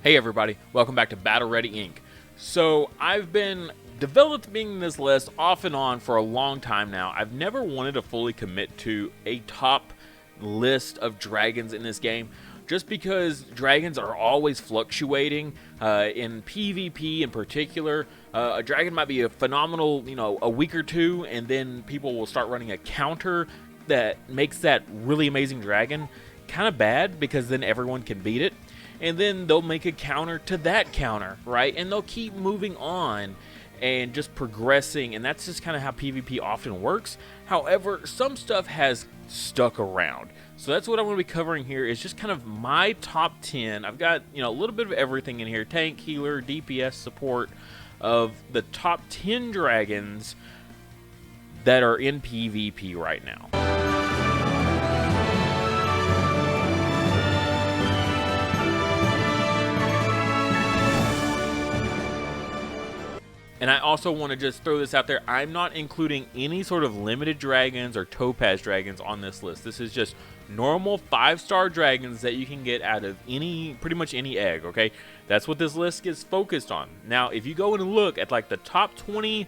Hey everybody, welcome back to Battle Ready Inc. So I've been developing this list off and on for a long time now. I've never wanted to fully commit to a top list of dragons in this game, just because dragons are always fluctuating. In PvP in particular, a dragon might be a phenomenal, a week or two, and then people will start running a counter that makes that really amazing dragon kind of bad, because then everyone can beat it. And then they'll make a counter to that counter, right? And they'll keep moving on and just progressing, and that's just kind of how PvP often works. However, some stuff has stuck around. So that's what I'm going to be covering here, is just kind of my top 10. I've got, a little bit of everything in here: tank, healer, DPS, support, of the top 10 dragons that are in PvP right now. And I also want to just throw this out there: I'm not including any sort of limited dragons or topaz dragons on this list. This is just normal 5-star dragons that you can get out of pretty much any egg, okay? That's what this list gets focused on. Now, if you go and look at like the top 20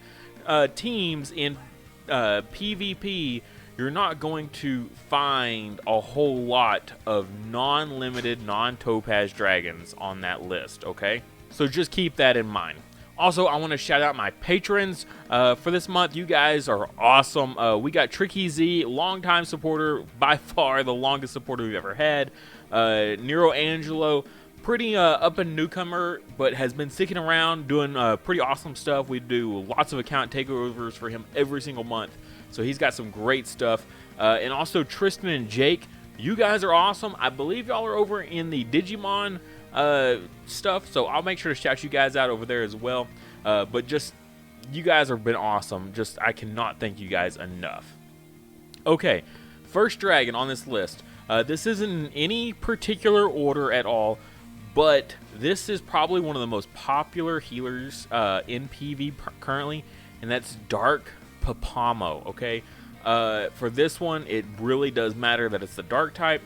teams in PvP, you're not going to find a whole lot of non-limited, non-topaz dragons on that list, okay? So just keep that in mind. Also, I want to shout out my patrons for this month. You guys are awesome. We got Tricky Z, longtime supporter, by far the longest supporter we've ever had. Nero Angelo, pretty up and newcomer, but has been sticking around doing pretty awesome stuff. We do lots of account takeovers for him every single month, so he's got some great stuff. And also Tristan and Jake, you guys are awesome. I believe y'all are over in the Digimon stuff, so I'll make sure to shout you guys out over there as well. But just, you guys have been awesome. Just, I cannot thank you guys enough. Okay, first dragon on this list. This isn't in any particular order at all, but this is probably one of the most popular healers in PV currently, and that's Dark Papamo. Okay, for this one, it really does matter that it's the dark type.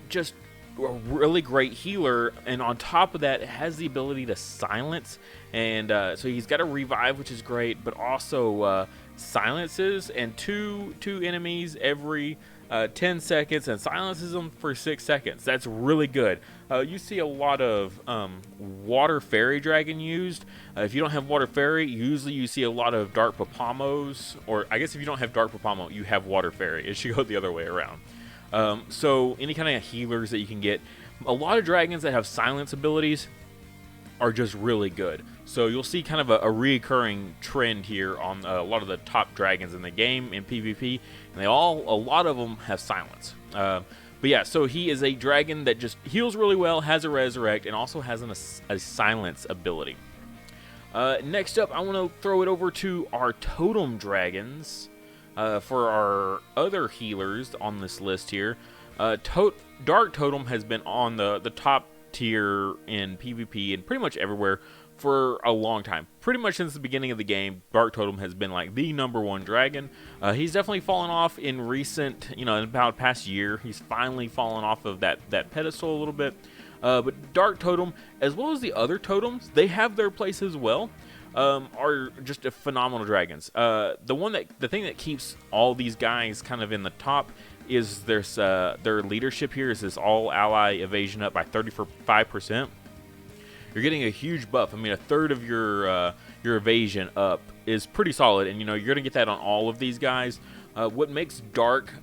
Just a really great healer, and on top of that, it has the ability to silence, and so he's got a revive, which is great, but also silences and two enemies every 10 seconds and silences them for 6 seconds. That's really good. You see a lot of water fairy dragon used. If you don't have water fairy, usually you see a lot of dark papamos, or I guess if you don't have dark papamo, you have water fairy. It should go the other way around. So any kind of healers that you can get, a lot of dragons that have silence abilities are just really good. So you'll see kind of a reoccurring trend here on a lot of the top dragons in the game in PvP, and a lot of them have silence. But yeah, so he is a dragon that just heals really well, has a resurrect, and also has a silence ability. Next up, I want to throw it over to our totem dragons. For our other healers on this list here, Dark Totem has been on the top tier in PvP and pretty much everywhere for a long time. Pretty much since the beginning of the game, Dark Totem has been like the #1 dragon. He's definitely fallen off in recent, in about past year. He's finally fallen off of that pedestal a little bit. But Dark Totem, as well as the other totems, they have their place as well. Are just phenomenal dragons. The thing that keeps all these guys kind of in the top is their leadership here is this all ally evasion up by 35%. You're getting a huge buff. I mean, a third of your evasion up is pretty solid, and you're gonna get that on all of these guys. What makes Dark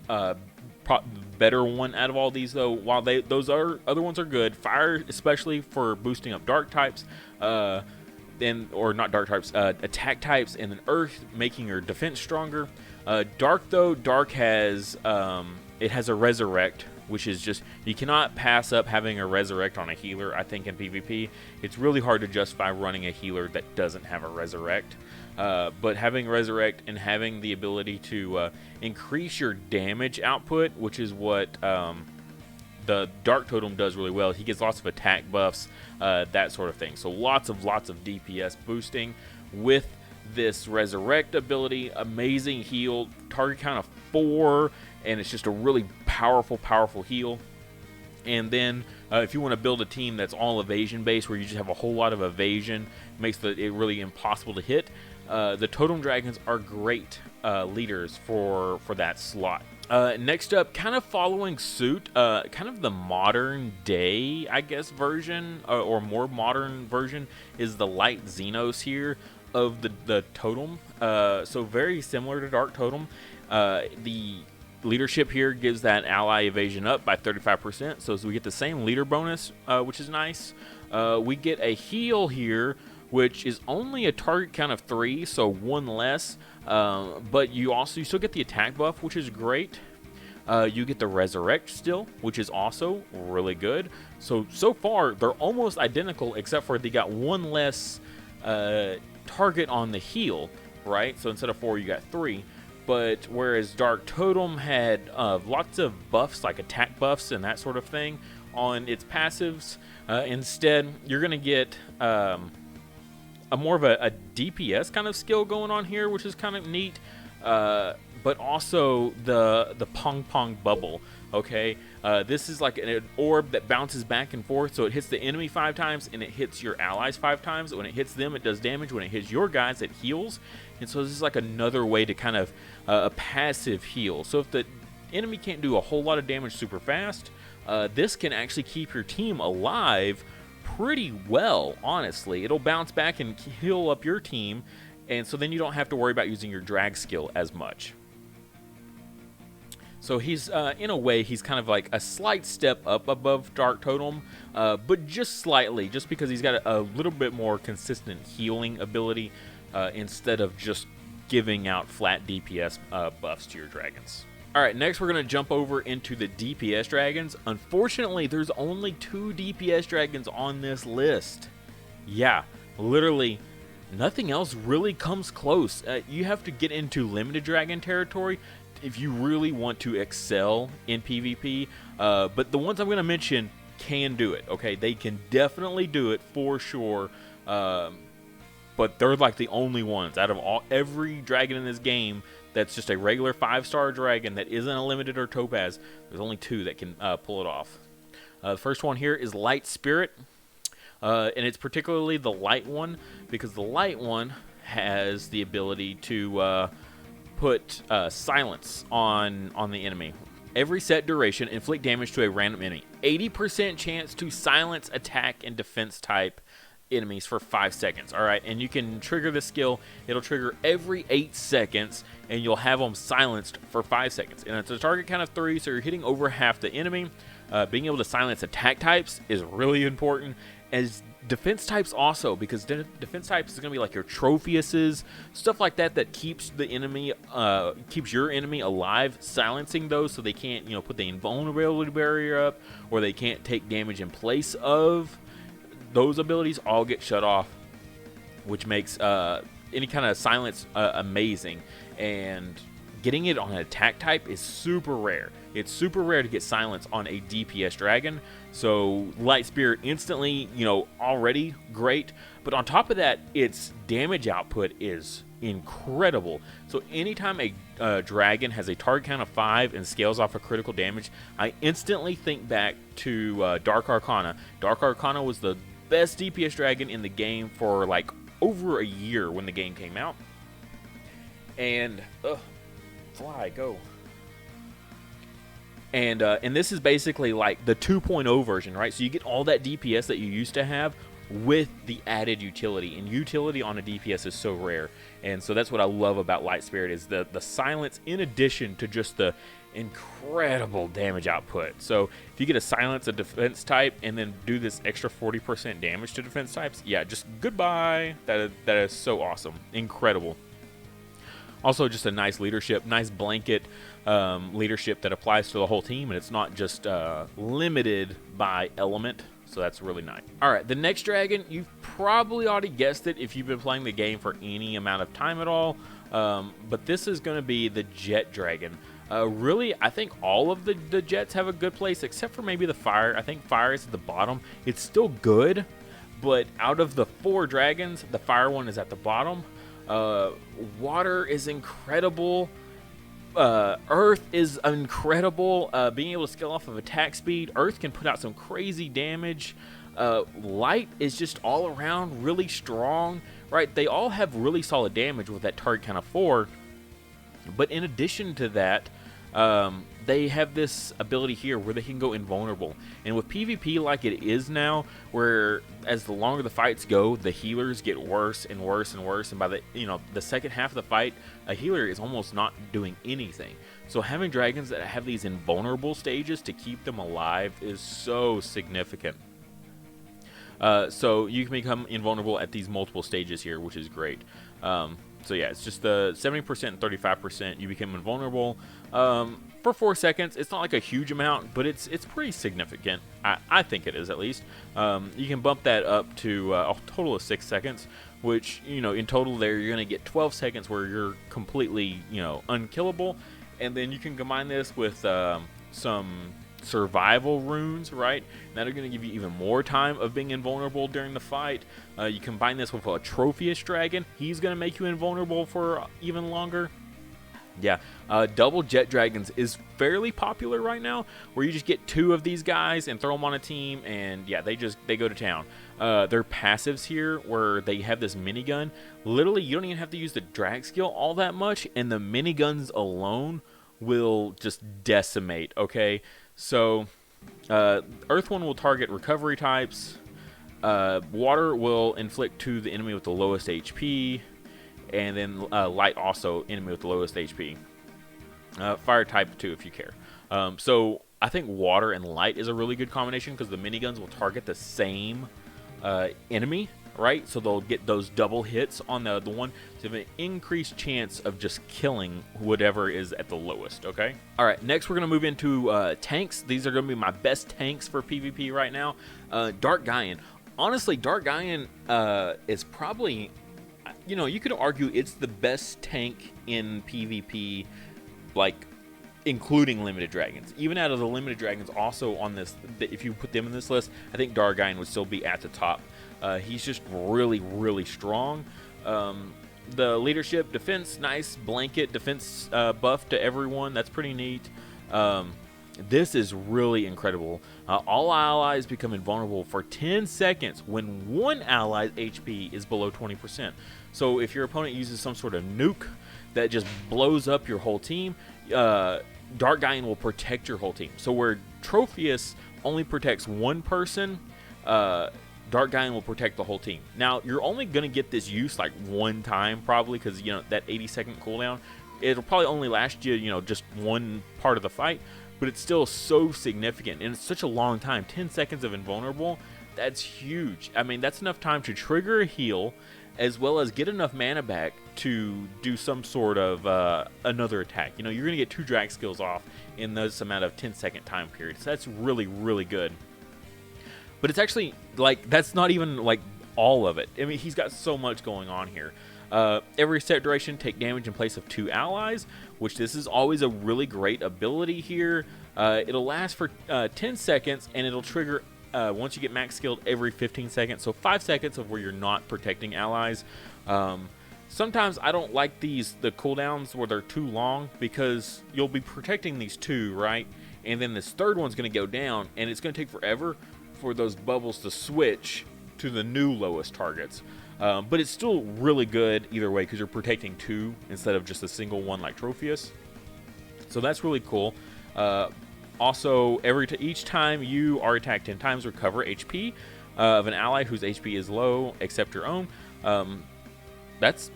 better one out of all these, though, while those other ones are good, Fire especially for boosting up dark types, or not dark types, attack types, and then Earth making your defense stronger. Dark has it has a resurrect, which is just, you cannot pass up having a resurrect on a healer. I think in PvP it's really hard to justify running a healer that doesn't have a resurrect, but having resurrect and having the ability to increase your damage output, which is what the Dark Totem does really well. He gets lots of attack buffs, that sort of thing. So lots of DPS boosting with this resurrect ability. Amazing heal, target count of 4, and it's just a really powerful heal. And then if you want to build a team that's all evasion based, where you just have a whole lot of evasion, makes it really impossible to hit, the Totem Dragons are great leaders for that slot. Next up, kind of following suit, kind of the modern day, I guess, version, or more modern version, is the light Xenos here of the Totem. So very similar to Dark Totem. The leadership here gives that ally evasion up by 35%, so we get the same leader bonus, which is nice. We get a heal here, which is only a target count of 3, so 1 less, but you still get the attack buff, which is great. You get the resurrect still, which is also really good. So far they're almost identical, except for they got 1 less target on the heal, right? So instead of 4, you got 3. But whereas Dark Totem had lots of buffs, like attack buffs and that sort of thing, on its passives, instead you're going to get a more of a DPS kind of skill going on here, which is kind of neat. But also the Pong Pong Bubble, okay? This is like an orb that bounces back and forth, so it hits the enemy 5 times, and it hits your allies 5 times. When it hits them, it does damage. When it hits your guys, it heals. And so this is like another way to kind of a passive heal. So if the enemy can't do a whole lot of damage super fast, this can actually keep your team alive pretty well, honestly. It'll bounce back and heal up your team, and so then you don't have to worry about using your drag skill as much. So he's, in a way, he's kind of like a slight step up above Dark Totem, but just slightly, just because he's got a little bit more consistent healing ability instead of just giving out flat DPS buffs to your dragons. Alright, next we're going to jump over into the DPS dragons. Unfortunately, there's only 2 DPS dragons on this list. Yeah, literally nothing else really comes close. You have to get into limited dragon territory if you really want to excel in PvP, but the ones I'm going to mention can do it, okay? They can definitely do it for sure, but they're like the only ones out of every dragon in this game that's just a regular 5-star dragon that isn't a limited or topaz. There's only 2 that can pull it off. The first one here is Light Spirit, and it's particularly the light one, because the light one has the ability to put silence on the enemy. Every set duration, inflict damage to a random enemy. 80% chance to silence attack and defense type enemies for 5 seconds. Alright, and you can trigger this skill. It'll trigger every 8 seconds, and you'll have them silenced for 5 seconds. And it's a target count of 3, so you're hitting over half the enemy. Being able to silence attack types is really important, as defense types also, because defense types is going to be like your Trophiuses, stuff like that keeps the enemy, keeps your enemy alive, silencing those so they can't, put the invulnerability barrier up, or they can't take damage in place of. Those abilities all get shut off, which makes any kind of silence amazing. And getting it on an attack type is super rare. It's super rare to get silence on a DPS dragon. So Light Spirit instantly, already great. But on top of that, its damage output is incredible. So anytime a dragon has a target count of 5 and scales off a critical damage, I instantly think back to Dark Arcana. Dark Arcana was the best DPS dragon in the game for like over a year when the game came out. And fly, go. And this is basically like the 2.0 version, right? So you get all that DPS that you used to have with the added utility. And utility on a DPS is so rare. And so that's what I love about Light Spirit, is the silence in addition to just the incredible damage output. So if you get a silence a defense type and then do this extra 40% damage to defense types, yeah, just goodbye. That is so awesome. Incredible. Also, just a nice leadership, nice blanket leadership that applies to the whole team, and it's not just limited by element, so that's really nice. All right, the next dragon, you've probably already guessed it if you've been playing the game for any amount of time at all, but this is going to be the Jet Dragon. Really, I think all of the Jets have a good place, except for maybe the Fire. I think Fire is at the bottom. It's still good, but out of the 4 dragons, the Fire one is at the bottom. Water is incredible. Earth is incredible, being able to scale off of attack speed. Earth can put out some crazy damage. Light is just all around really strong, right? They all have really solid damage with that target count of 4. But in addition to that, they have this ability here where they can go invulnerable. And with PvP like it is now, where as the longer the fights go, the healers get worse and worse and worse. And by the second half of the fight, a healer is almost not doing anything. So having dragons that have these invulnerable stages to keep them alive is so significant. So you can become invulnerable at these multiple stages here, which is great. So yeah, it's just the 70% and 35%. You become invulnerable for 4 seconds. It's not like a huge amount, but it's pretty significant. I think it is, at least. You can bump that up to a total of 6 seconds, which, in total there you're going to get 12 seconds where you're completely, unkillable. And then you can combine this with some survival runes, right? That are going to give you even more time of being invulnerable during the fight. You combine this with a Trophius dragon. He's going to make you invulnerable for even longer. Yeah, double jet dragons is fairly popular right now, where you just get 2 of these guys and throw them on a team, and yeah, they go to town. Their passives here, where they have this minigun. Literally, you don't even have to use the drag skill all that much, and the miniguns alone will just decimate. Okay, so Earth one will target recovery types. Water will inflict to the enemy with the lowest HP. And then light also enemy with the lowest HP. Fire type 2 if you care. So I think water and light is a really good combination because the miniguns will target the same enemy, right? So they'll get those double hits on the one to have an increased chance of just killing whatever is at the lowest, okay? All right, next we're going to move into tanks. These are going to be my best tanks for PvP right now. Dark Gaian. Honestly, Dark Gaian is probably... you could argue it's the best tank in PvP, like, including limited dragons. Even out of the limited dragons, also on this, if you put them in this list, I think Dargain would still be at the top. He's just really, really strong. The leadership, defense, nice blanket defense buff to everyone. That's pretty neat. This is really incredible. All allies become invulnerable for 10 seconds when one ally's HP is below 20%. So if your opponent uses some sort of nuke that just blows up your whole team, Dark Gaian will protect your whole team. So where Trophius only protects one person, Dark Gaian will protect the whole team. Now, you're only going to get this use like one time probably because, that 80-second cooldown, it'll probably only last you, just one part of the fight. But it's still so significant, and it's such a long time. 10 seconds of invulnerable, that's huge. I mean, that's enough time to trigger a heal, as well as get enough mana back to do some sort of another attack. You're going to get 2 drag skills off in this amount of 10-second time period. So that's really, really good. But it's actually, that's not even, all of it. I mean, he's got so much going on here. Every set duration, take damage in place of 2 allies, which this is always a really great ability here. It'll last for 10 seconds, and it'll trigger once you get max skilled every 15 seconds. So 5 seconds of where you're not protecting allies. Sometimes I don't like the cooldowns where they're too long because you'll be protecting these 2, right? And then this third one's going to go down, and it's going to take forever for those bubbles to switch to the new lowest targets. But it's still really good either way because you're protecting 2 instead of just a single one like Trophius. So that's really cool. Also, each time you are attacked 10 times, recover HP of an ally whose HP is low except your own. That's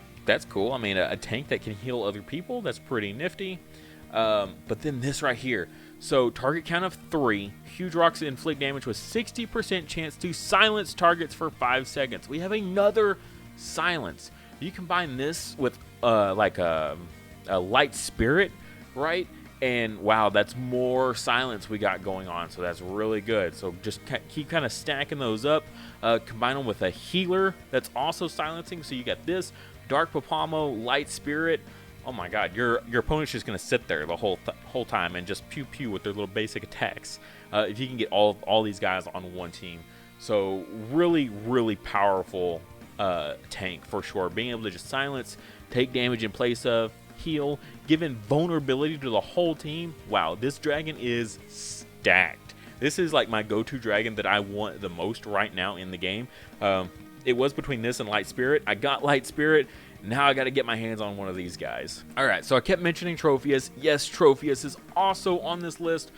cool. I mean, a tank that can heal other people, that's pretty nifty. But then this right here. So target count of 3. Huge rocks inflict damage with 60% chance to silence targets for 5 seconds. We have another silence. You combine this with a light spirit, right? And wow, that's more silence we got going on. So that's really good. So just keep kind of stacking those up. Combine them with a healer that's also silencing. So you got this Dark Papamo, Light Spirit. Oh my God, your opponent's just gonna sit there the whole time and just pew pew with their little basic attacks. If you can get all these guys on one team, so really, really powerful tank for sure. Being able to just silence, take damage in place of, heal, give invulnerability to the whole team. Wow, this dragon is stacked. This is like my go-to dragon that I want the most right now in the game. It was between this and Light Spirit. I got Light Spirit. Now I got to get my hands on one of these guys. All right, so I kept mentioning Tropheus. Yes, Tropheus is also on this list.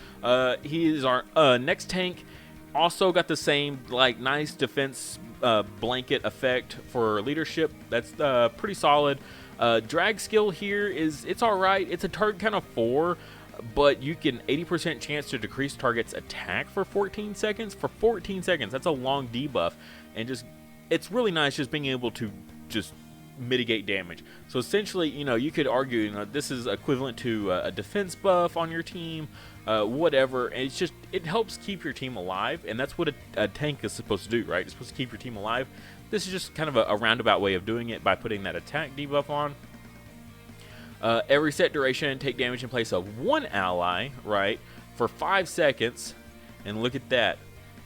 He is our next tank. Also got the same like nice defense blanket effect for leadership. That's pretty solid. Drag skill here it's all right. It's a target count of 4, but you can 80% chance to decrease target's attack for 14 seconds. For 14 seconds, that's a long debuff, and just it's really nice just being able to just mitigate damage. So essentially, you could argue, this is equivalent to a defense buff on your team, whatever, and it helps keep your team alive, and that's what a tank is supposed to do, right? It's supposed to keep your team alive. This is just kind of a roundabout way of doing it by putting that attack debuff on. Every set duration, take damage in place of 1 ally, right, for 5 seconds, and look at that.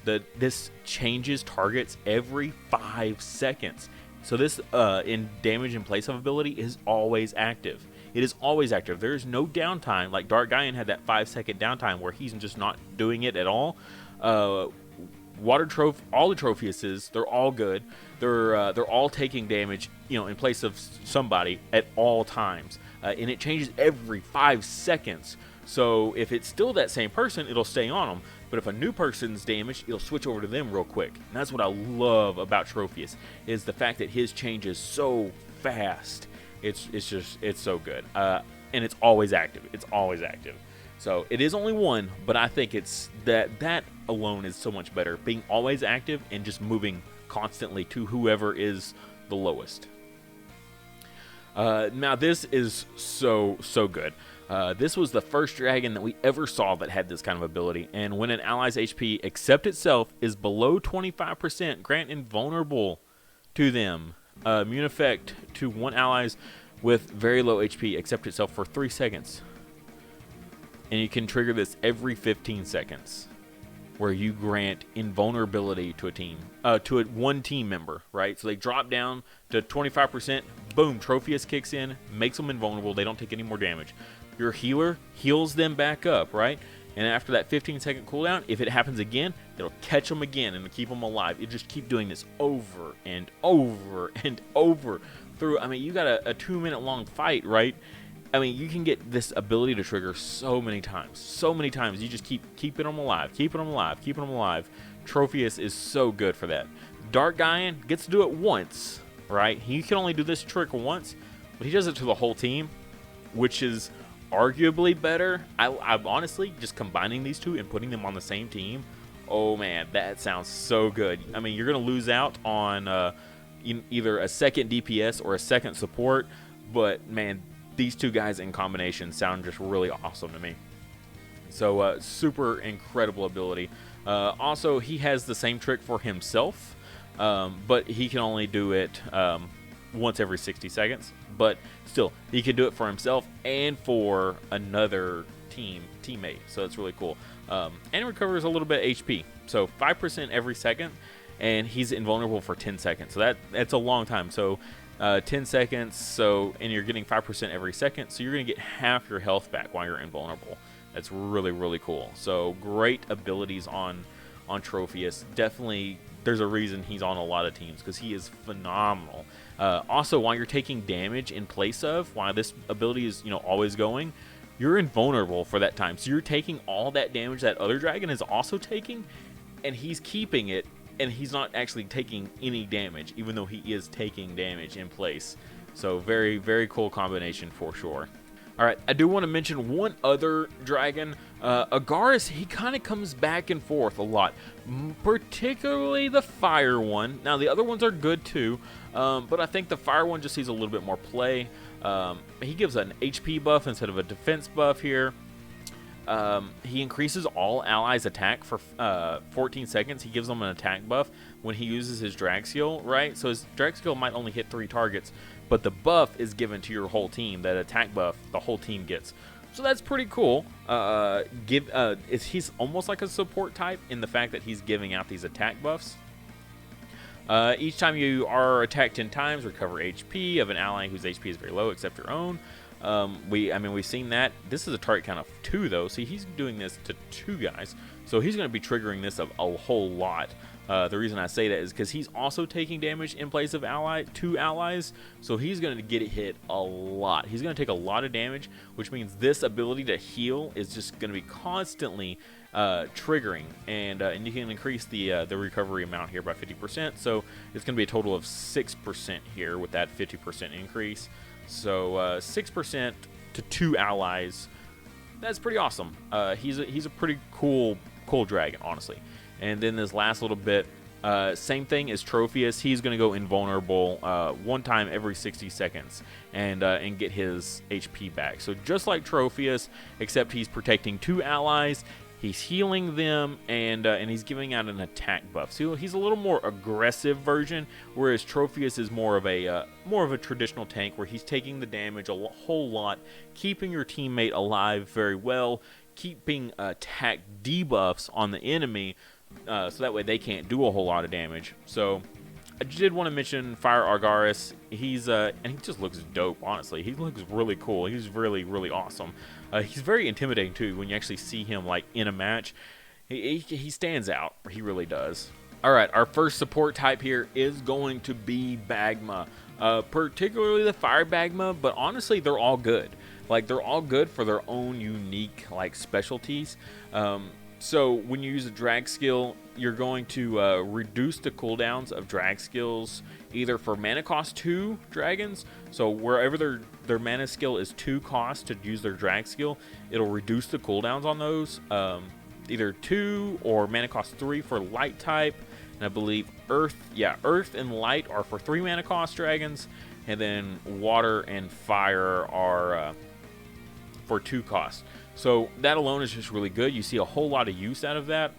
This changes targets every 5 seconds. So this in damage in place of ability is always active. It is always active. There is no downtime. Like Dark Gaian had that 5-second downtime where he's just not doing it at all. Water Trophy, all the Tropheuses, they're all good. They're all taking damage, in place of somebody at all times, and it changes every 5 seconds. So if it's still that same person, it'll stay on them. But if a new person's damaged, it'll switch over to them real quick. And that's what I love about Tropheus, is the fact that his changes so fast. It's so good. And it's always active. It's always active. So it is only one, but I think it's that alone is so much better. Being always active and just moving constantly to whoever is the lowest. Now this is so good. This was the first dragon that we ever saw that had this kind of ability, and when an ally's HP except itself is below 25%, grant invulnerable to them. Immune effect to 1 allies with very low HP except itself for 3 seconds. And you can trigger this every 15 seconds, where you grant invulnerability to a team, to one team member, right? So they drop down to 25%, boom, Tropheus kicks in, makes them invulnerable, they don't take any more damage. Your healer heals them back up, right? And after that 15-second cooldown, if it happens again, it'll catch them again and keep them alive. You just keep doing this over and over and over through. I mean, you got a 2-minute long fight, right? I mean, you can get this ability to trigger so many times. So many times. You just keep keeping them alive, keeping them alive, keeping them alive. Tropheus is so good for that. Dark Gaian gets to do it once, right? He can only do this trick once, but he does it to the whole team, which is arguably better. I'm honestly just combining these two and putting them on the same team. Oh man, that sounds so good. I mean, you're gonna lose out on either a second DPS or a second support, but man, these two guys in combination sound just really awesome to me. So super incredible ability. Also, he has the same trick for himself, but he can only do it once every 60 seconds. But still, he can do it for himself and for another teammate. So it's really cool. And it recovers a little bit HP. So 5% every second, and he's invulnerable for 10 seconds. So that's a long time. So 10 seconds, and you're getting 5% every second. So you're going to get half your health back while you're invulnerable. That's really, really cool. So great abilities on Tropheus. Definitely, there's a reason he's on a lot of teams, because he is phenomenal. Also, while you're taking damage in place of, while this ability is always going, you're invulnerable for that time. So you're taking all that damage that other dragon is also taking, and he's keeping it, and he's not actually taking any damage, even though he is taking damage in place. So very, very cool combination for sure. All right, I do want to mention one other dragon. Agaris, he kind of comes back and forth a lot, particularly the fire one. Now, the other ones are good too, but I think the fire one just sees a little bit more play. He gives an HP buff instead of a defense buff here. He increases all allies' attack for 14 seconds. He gives them an attack buff when he uses his drag skill, right? So his drag skill might only hit 3 targets, but the buff is given to your whole team. That attack buff, the whole team gets. So that's pretty cool. He's almost like a support type in the fact that he's giving out these attack buffs. Each time you are attacked 10 times, recover HP of an ally whose HP is very low except your own. We've seen that. This is a target count of 2 though. See, he's doing this to 2 guys, so he's going to be triggering this a whole lot. The reason I say that is because he's also taking damage in place of 2 allies, so he's going to get hit a lot. He's going to take a lot of damage, which means this ability to heal is just going to be constantly triggering, and you can increase the recovery amount here by 50%, so it's going to be a total of 6% here with that 50% increase. So 6% to 2 allies, that's pretty awesome. He's a pretty cool dragon, honestly. And then this last little bit, same thing as Tropheus. He's going to go invulnerable 1 time every 60 seconds and get his HP back. So just like Tropheus, except he's protecting 2 allies. He's healing them, and he's giving out an attack buff. So he's a little more aggressive version, whereas Tropheus is more of a traditional tank where he's taking the damage a whole lot, keeping your teammate alive very well, keeping attack debuffs on the enemy, so that way they can't do a whole lot of damage. So I did want to mention Fireargaris. He's and he just looks dope, honestly. He looks really cool. He's really, really awesome. He's very intimidating too when you actually see him like in a match. He stands out. He really does. All right, our first support type here is going to be Bagma, particularly the Fire Bagma, but honestly they're all good. Like, they're all good for their own unique like specialties. So when you use a drag skill, you're going to reduce the cooldowns of drag skills either for mana cost 2 dragons. So wherever their mana skill is 2 cost to use their drag skill, it'll reduce the cooldowns on those. Either 2 or mana cost 3 for light type. And I believe earth and light are for 3 mana cost dragons. And then water and fire are for 2 cost. So that alone is just really good. You see a whole lot of use out of that.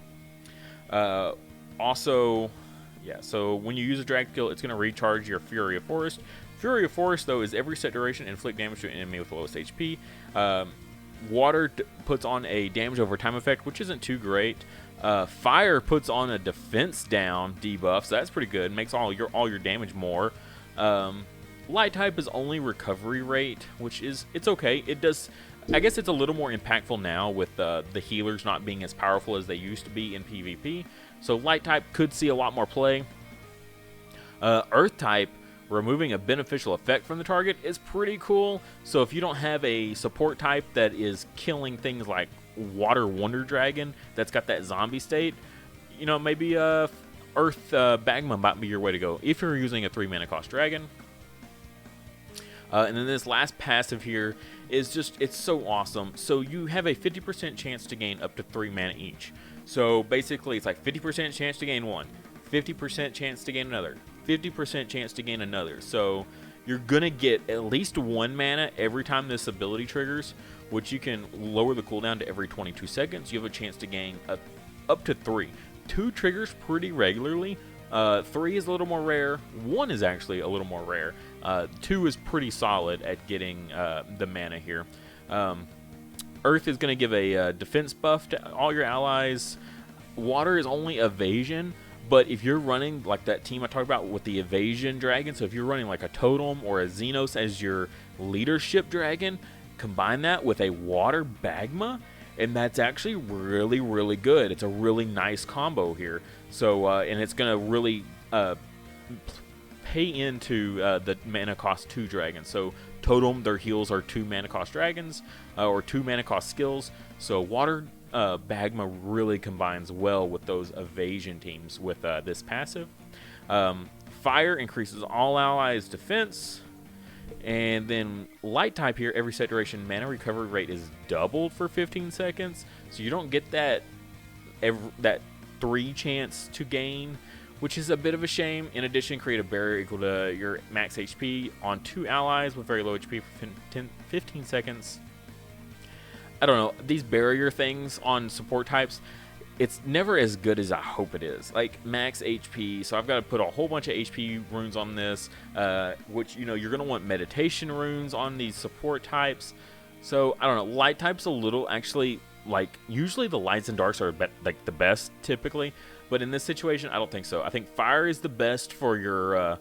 So when you use a drag skill, it's going to recharge your Fury of Forest. Fury of Forest, though, is every set duration inflict damage to an enemy with the lowest HP. Water puts on a damage over time effect, which isn't too great. Fire puts on a defense down debuff, so that's pretty good. Makes all your damage more. Light type is only recovery rate, which is okay. It does. I guess it's a little more impactful now with the healers not being as powerful as they used to be in PvP. So light type could see a lot more play. Earth type, removing a beneficial effect from the target is pretty cool. So if you don't have a support type that is killing things like Water Wonder Dragon that's got that zombie state, maybe Earth Bagma might be your way to go if you're using a 3 mana cost dragon. And then this last passive here is it's so awesome. So you have a 50% chance to gain up to 3 mana each. So basically it's like 50% chance to gain 1, 50% chance to gain another, 50% chance to gain another. So you're going to get at least 1 mana every time this ability triggers, which you can lower the cooldown to every 22 seconds. You have a chance to gain up to 3. 2 triggers pretty regularly. 3 is a little more rare. 1 is actually a little more rare. 2 is pretty solid at getting the mana here. Earth is going to give a defense buff to all your allies. Water is only evasion, but if you're running like that team I talked about with the evasion dragon, so if you're running like a Totem or a Xenos as your leadership dragon, combine that with a water Bagma, and that's actually really, really good. It's a really nice combo here. So, and it's going to really pay into the mana cost 2 dragons. So Totem, their heals are 2 mana cost dragons, or 2 mana cost skills. So Water Bagma really combines well with those evasion teams with this passive. Fire increases all allies' defense. And then light type here, every set duration mana recovery rate is doubled for 15 seconds. So you don't get that 3 chance to gain, which is a bit of a shame. In addition, create a barrier equal to your max HP on 2 allies with very low HP for 15 seconds. I don't know. These barrier things on support types, it's never as good as I hope it is. Like max HP, so I've got to put a whole bunch of HP runes on this, which, you're going to want meditation runes on these support types. So, I don't know. Light type's a little, actually, like, usually the lights and darks are like the best typically, but in this situation, I don't think so. I think fire is the best for your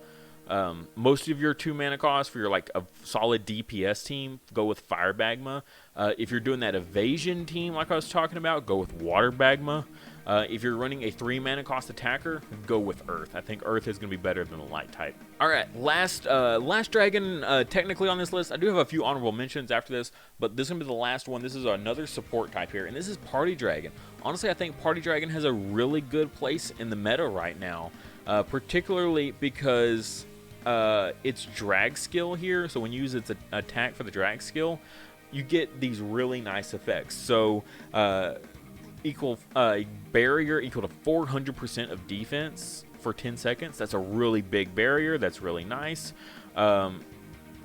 Most of your 2 mana costs for your like a solid DPS team, go with Fire Bagma. If you're doing that evasion team like I was talking about, go with Water Bagma. If you're running a 3 mana cost attacker, go with Earth. I think Earth is going to be better than the Light type. All right, last dragon technically on this list. I do have a few honorable mentions after this, but this is going to be the last one. This is another support type here, and this is Party Dragon. Honestly, I think Party Dragon has a really good place in the meta right now, particularly because its drag skill here. So when you use its attack for the drag skill, you get these really nice effects. So equal barrier equal to 400% of defense for 10 seconds. That's a really big barrier. That's really nice.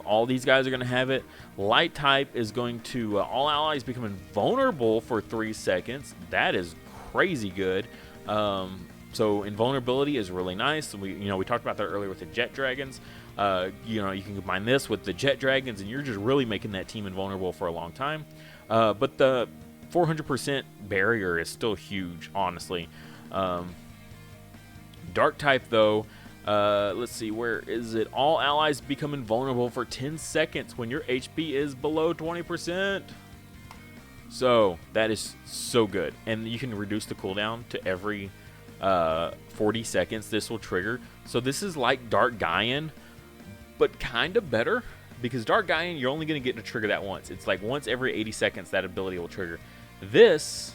All these guys are going to have it. Light type is going to all allies become invulnerable for 3 seconds. That is crazy good. So invulnerability is really nice. We talked about that earlier with the jet dragons. You can combine this with the jet dragons, and you're just really making that team invulnerable for a long time. But the 400% barrier is still huge, honestly. Dark type, though, let's see, where is it? All allies become invulnerable for 10 seconds when your HP is below 20%. So that is so good. And you can reduce the cooldown to every 40 seconds. This will trigger. So this is like Dark Gaian, but kind of better, because Dark Gaian, you're only going to get to trigger that once. It's like once every 80 seconds that ability will trigger. This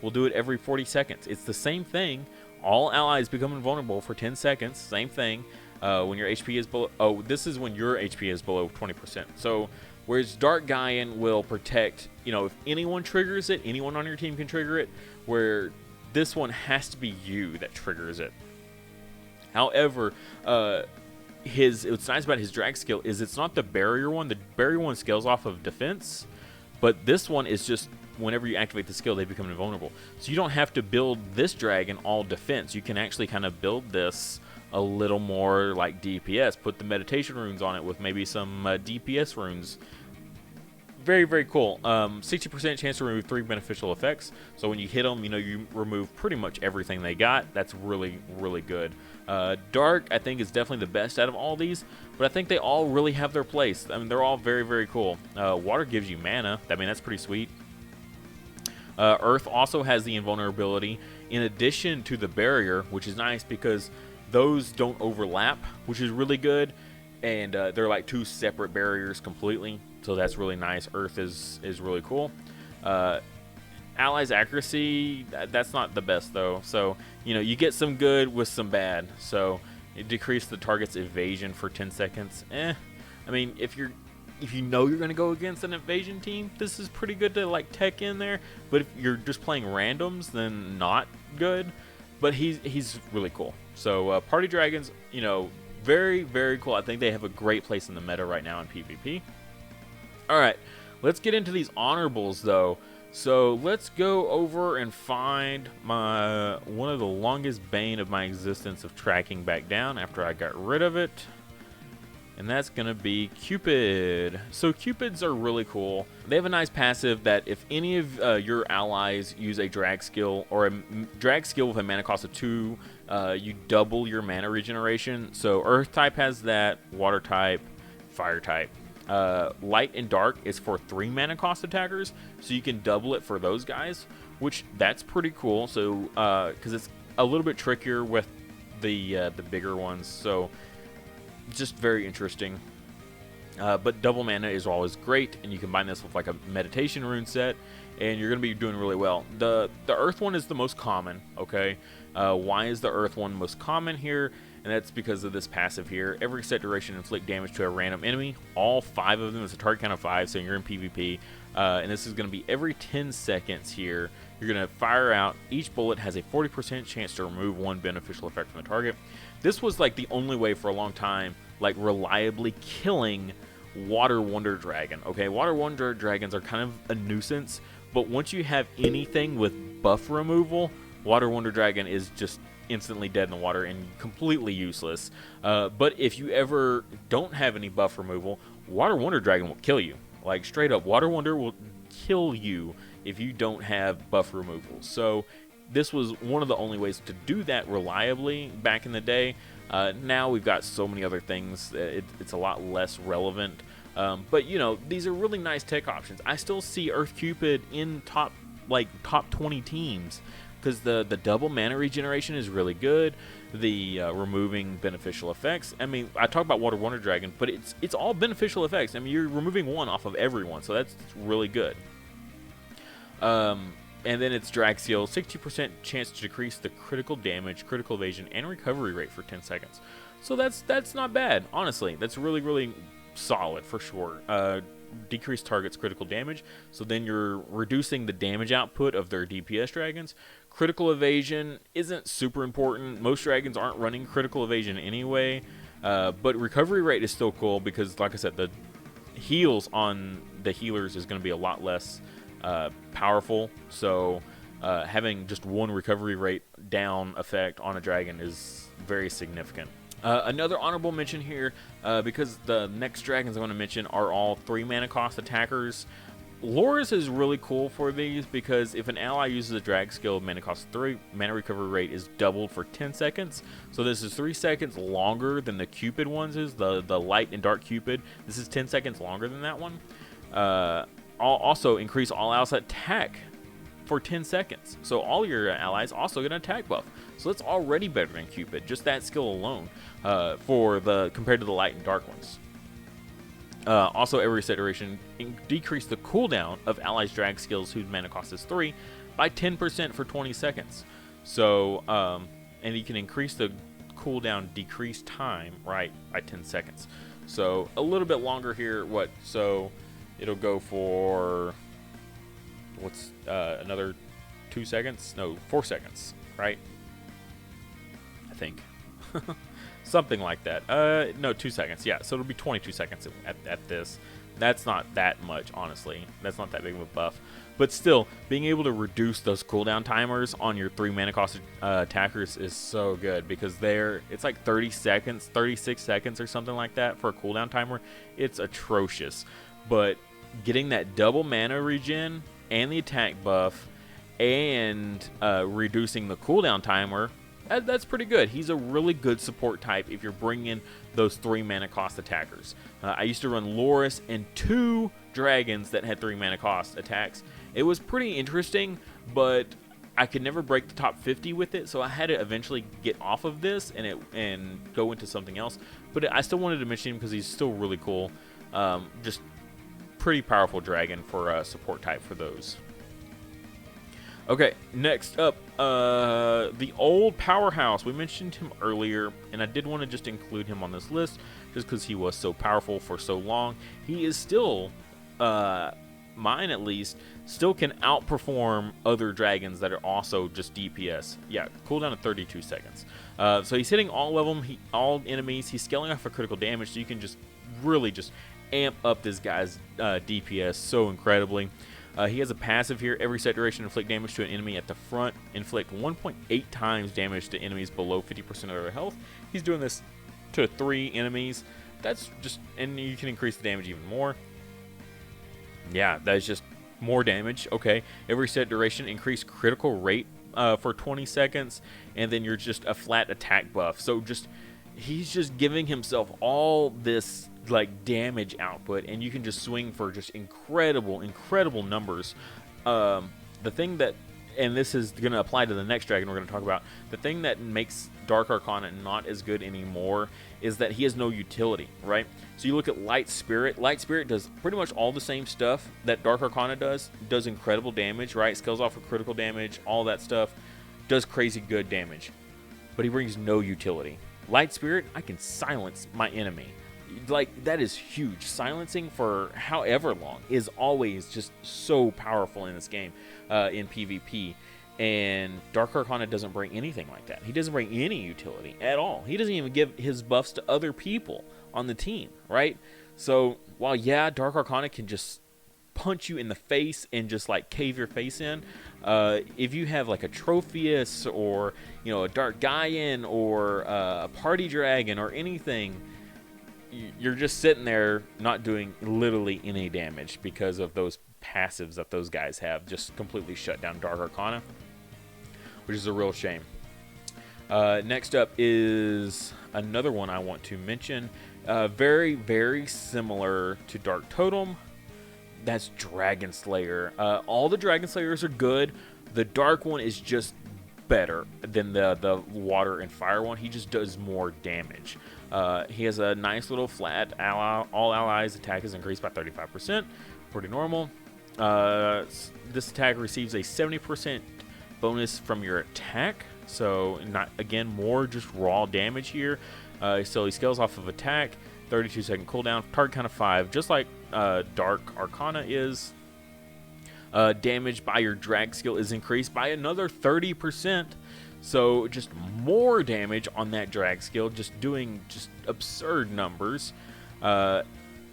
will do it every 40 seconds. It's the same thing. All allies become invulnerable for 10 seconds. Same thing. When your HP is below... Oh, this is when your HP is below 20%. So, whereas Dark Gaian will protect... if anyone triggers it, anyone on your team can trigger it. Where this one has to be you that triggers it. However, what's nice about his drag skill is it's not the barrier one. The barrier one scales off of defense. But this one is just... whenever you activate the skill, they become invulnerable. So you don't have to build this dragon all defense. You can actually kind of build this a little more like DPS. Put the meditation runes on it with maybe some DPS runes. Very, very cool. 60% chance to remove 3 beneficial effects. So when you hit them, you remove pretty much everything they got. That's really, really good. Dark, I think, is definitely the best out of all these, but I think they all really have their place. I mean, they're all very, very cool. Water gives you mana. I mean, that's pretty sweet. Earth also has the invulnerability in addition to the barrier, which is nice because those don't overlap, which is really good, and they're like 2 separate barriers completely, so that's really nice. Earth is really cool. Allies accuracy, that's not the best though, so you get some good with some bad. So it decreases the target's evasion for 10 seconds. I mean, if you know you're going to go against an evasion team, this is pretty good to like tech in there. But if you're just playing randoms, then not good. But he's really cool. So Party Dragons, very, very cool. I think they have a great place in the meta right now in PvP. All right, let's get into these honorables though. So let's go over and find one of the longest bane of my existence of tracking back down after I got rid of it. And that's going to be Cupid. So Cupids are really cool. They have a nice passive that if any of your allies use a drag skill or a drag skill with a mana cost of 2, you double your mana regeneration. So Earth type has that, Water type, Fire type. Light and Dark is for 3 mana cost attackers, so you can double it for those guys, which that's pretty cool. So because it's a little bit trickier with the bigger ones, so just very interesting. But double mana is always great, and you combine this with like a meditation rune set, and you're going to be doing really well. The Earth one is the most common, okay? Why is the Earth one most common here? And that's because of this passive here. Every set duration inflict damage to a random enemy. All 5 of them. It's a target count of 5, so you're in PvP. And this is going to be every 10 seconds here. You're going to fire out. Each bullet has a 40% chance to remove 1 beneficial effect from the target. This was like the only way for a long time, like reliably killing Water Wonder Dragon. Okay, Water Wonder Dragons are kind of a nuisance, but once you have anything with buff removal, Water Wonder Dragon is just instantly dead in the water and completely useless. But if you ever don't have any buff removal, Water Wonder Dragon will kill you. Like straight up, Water Wonder will kill you if you don't have buff removal. So this was one of the only ways to do that reliably back in the day. Now we've got so many other things. It's a lot less relevant. But you know, these are really nice tech options. I still see Earth Cupid in top 20 teams because the double mana regeneration is really good. The removing beneficial effects. I mean, I talk about Water Wonder Dragon, but it's all beneficial effects. I mean, you're removing one off of everyone, so that's really good. And then it's drag seal, 60% chance to decrease the critical damage, critical evasion, and recovery rate for 10 seconds. So that's not bad, honestly. That's really solid for sure. Decrease targets critical damage, so then you're reducing the damage output of their DPS dragons. Critical evasion isn't super important. Most dragons aren't running critical evasion anyway, but recovery rate is still cool because, like I said, the heals on the healers is going to be a lot less powerful, so having just one recovery rate down effect on a dragon is very significant. Another honorable mention here, because the next dragons I want to mention are all 3 mana cost attackers. Loris is really cool for these because if an ally uses a drag skill, mana cost 3, mana recovery rate is doubled for 10 seconds. So this is 3 seconds longer than the Cupid ones is, the light and dark Cupid. This is 10 seconds longer than that one. Also increase all allies attack for 10 seconds. So all your allies also get an attack buff. So that's already better than Cupid, just that skill alone, compared to the light and dark ones. Also, every set duration, decrease the cooldown of allies' drag skills whose mana cost is 3 by 10% for 20 seconds. So, and you can increase the cooldown decrease time, right, by 10 seconds. So, a little bit longer here. So, it'll go for, another 2 seconds? No, 4 seconds, right? I think. Something like that. No, 2 seconds. Yeah, so it'll be 22 seconds at this. That's not that much, honestly. That's not that big of a buff. But still, being able to reduce those cooldown timers on your 3 mana cost attackers is so good because it's like 30 seconds, 36 seconds or something like that for a cooldown timer. It's atrocious. But getting that double mana regen and the attack buff and reducing the cooldown timer, that's pretty good. He's a really good support type if you're bringing in those 3 mana cost attackers. I used to run Loris and 2 dragons that had 3 mana cost attacks. It was pretty interesting, but I could never break the top 50 with it, so I had to eventually get off of this and go into something else. But I still wanted to mention him because he's still really cool. Just pretty powerful dragon for a support type for those. Okay, next up, the old powerhouse. We mentioned him earlier, and I did want to just include him on this list just because he was so powerful for so long. He is still, mine at least, still can outperform other dragons that are also just DPS. Yeah, cooldown of 32 seconds. So he's hitting all of them, all enemies. He's scaling off for critical damage, so you can just really just amp up this guy's DPS so incredibly. He has a passive here. Every set duration, inflict damage to an enemy at the front. Inflict 1.8 times damage to enemies below 50% of their health. He's doing this to 3 enemies. That's just, and you can increase the damage even more. Yeah, that is just more damage. Okay, every set duration, increase critical rate for 20 seconds, and then you're just a flat attack buff. So he's just giving himself all this like damage output, and you can just swing for just incredible numbers. The thing that, and this is going to apply to the next dragon we're going to talk about, the thing that makes Dark Arcana not as good anymore is that he has no utility, right? So you look at Light Spirit. Light Spirit does pretty much all the same stuff that Dark Arcana does incredible damage, right? Scales off for critical damage, all that stuff, does crazy good damage, but he brings no utility. Light Spirit, I can silence my enemy. Like, that is huge. Silencing for however long is always just so powerful in this game, in PvP. And Dark Arcana doesn't bring anything like that. He doesn't bring any utility at all. He doesn't even give his buffs to other people on the team, right? So, while, yeah, Dark Arcana can just punch you in the face and just, like, cave your face in, if you have, like, a Tropheus or, you know, a Dark Gaian or a Party Dragon or anything, you're just sitting there not doing literally any damage because of those passives that those guys have just completely shut down Dark Arcana, which is a real shame. Next up is another one I want to mention, very, very similar to Dark Totem. That's Dragon Slayer. All the Dragon Slayers are good. The Dark one is just better than the Water and Fire one. He just does more damage. He has a nice little flat. All allies' attack is increased by 35%. Pretty normal. This attack receives a 70% bonus from your attack. So, not again, more just raw damage here. So he scales off of attack. 32-second cooldown. Target count of 5, just like Dark Arcana is. Damage by your drag skill is increased by another 30%. So just more damage on that drag skill, just doing just absurd numbers.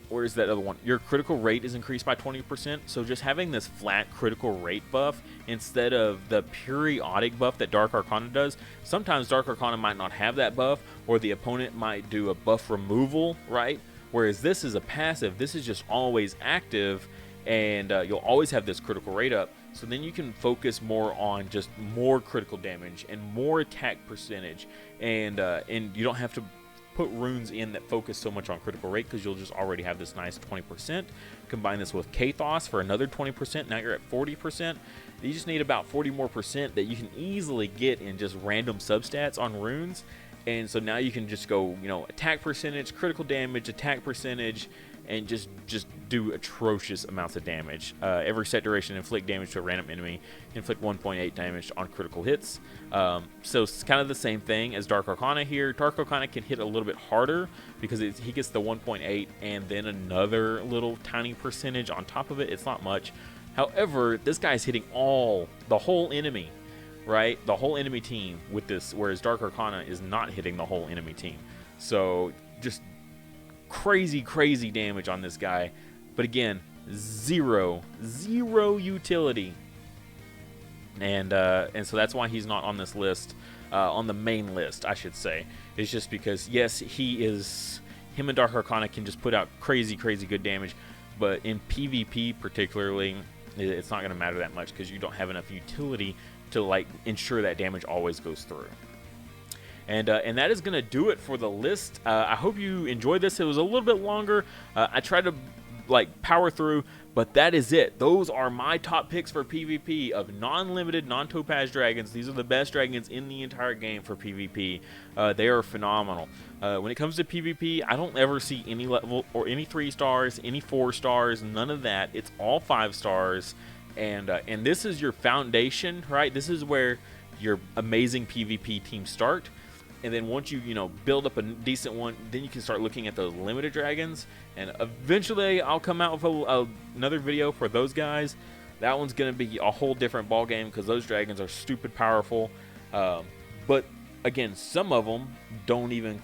Where's that other one? Your critical rate is increased by 20%. So just having this flat critical rate buff instead of the periodic buff that Dark Arcana does. Sometimes Dark Arcana might not have that buff, or the opponent might do a buff removal, right? Whereas this is a passive. This is just always active, and you'll always have this critical rate up. So then you can focus more on just more critical damage and more attack percentage, and you don't have to put runes in that focus so much on critical rate, because you'll just already have this nice 20%. Combine this with Kathos for another 20%. Now you're at 40%. You just need about 40 more percent that you can easily get in just random substats on runes. And so now you can just go, attack percentage, critical damage, attack percentage, and just do atrocious amounts of damage. Every set duration, inflict damage to a random enemy, inflict 1.8 damage on critical hits. So it's kind of the same thing as Dark Arcana here. Dark Arcana can hit a little bit harder because he gets the 1.8 and then another little tiny percentage on top of it. It's not much. However, this guy's hitting the whole enemy, right? The whole enemy team with this, whereas Dark Arcana is not hitting the whole enemy team. So just crazy damage on this guy, but again, zero utility, and so that's why he's not on this list, on the main list, I should say. It's just because, yes, him and Dark Arcana can just put out crazy good damage, but in PvP particularly, it's not going to matter that much because you don't have enough utility to ensure that damage always goes through. And that is going to do it for the list. I hope you enjoyed this. It was a little bit longer. I tried to power through, but that is it. Those are my top picks for PvP of non-limited, non-topaz dragons. These are the best dragons in the entire game for PvP. They are phenomenal. When it comes to PvP, I don't ever see any level or any 3 stars, any 4 stars, none of that. It's all 5 stars, and this is your foundation, right? This is where your amazing PvP teams start. And then once you build up a decent one, then you can start looking at those limited dragons. And eventually I'll come out with another video for those guys. That one's going to be a whole different ball game because those dragons are stupid powerful. But again, some of them don't even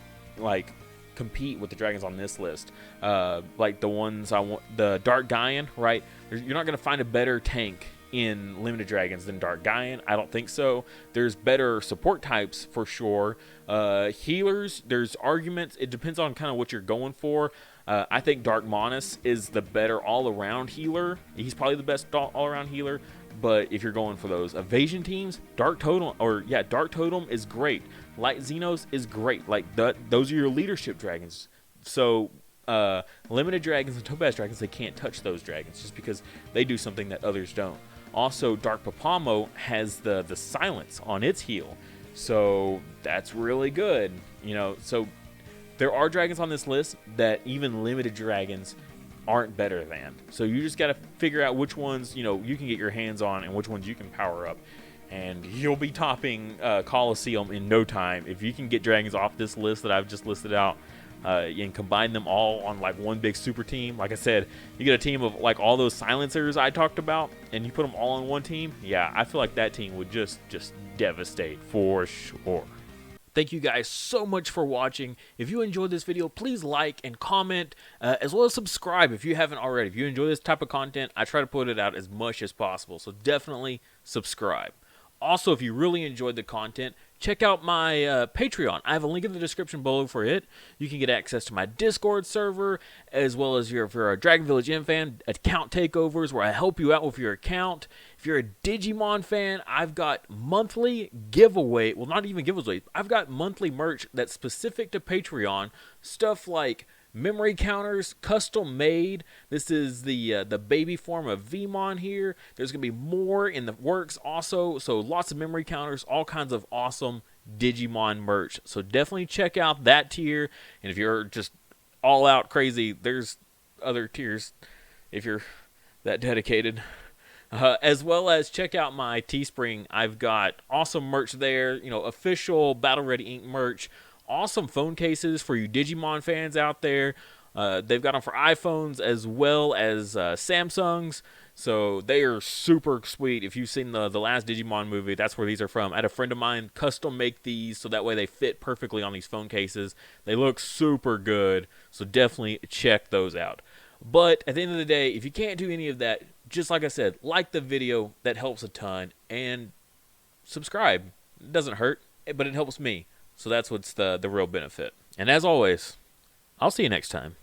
compete with the dragons on this list. Like the ones I want, the Dark Gaian, right? You're not going to find a better tank in limited dragons than Dark Gaian. I don't think so. There's better support types for sure. Healers, there's arguments. It depends on kind of what you're going for. I think Dark Monas is the better all-around healer. He's probably the best all-around healer. But if you're going for those evasion teams, Dark Totem is great. Light Xenos is great. Those are your leadership dragons. So limited dragons and topaz dragons, they can't touch those dragons just because they do something that others don't. Also, Dark Papamo has the silence on its heal, so that's really good. So there are dragons on this list that even limited dragons aren't better than. So you just got to figure out which ones you can get your hands on and which ones you can power up, and you'll be topping Colosseum in no time if you can get dragons off this list that I've just listed out. And combine them all on one big super team. Like I said, you get a team of all those silencers I talked about, and you put them all on one team. Yeah, I feel like that team would just devastate for sure. Thank you guys so much for watching. If you enjoyed this video, please like and comment, as well as subscribe if you haven't already. If you enjoy this type of content, I try to put it out as much as possible, so definitely subscribe. Also, if you really enjoyed the content, check out my Patreon. I have a link in the description below for it. You can get access to my Discord server, as well as if you're a Dragon Village Inn fan, account takeovers where I help you out with your account. If you're a Digimon fan, I've got monthly giveaway. Well, not even giveaways. I've got monthly merch that's specific to Patreon. Stuff like memory counters, custom made. This is the baby form of Vmon here. There's going to be more in the works also. So lots of memory counters, all kinds of awesome Digimon merch. So definitely check out that tier. And if you're just all out crazy, there's other tiers if you're that dedicated. As well as check out my Teespring. I've got awesome merch there. You know, official Battle Ready Inc. merch. Awesome phone cases for you Digimon fans out there. They've got them for iPhones as well as Samsungs. So they are super sweet. If you've seen the last Digimon movie, that's where these are from. I had a friend of mine custom make these so that way they fit perfectly on these phone cases. They look super good. So definitely check those out. But at the end of the day, if you can't do any of that, just like I said, like the video. That helps a ton. And subscribe. It doesn't hurt, but it helps me. So that's what's the real benefit. And as always, I'll see you next time.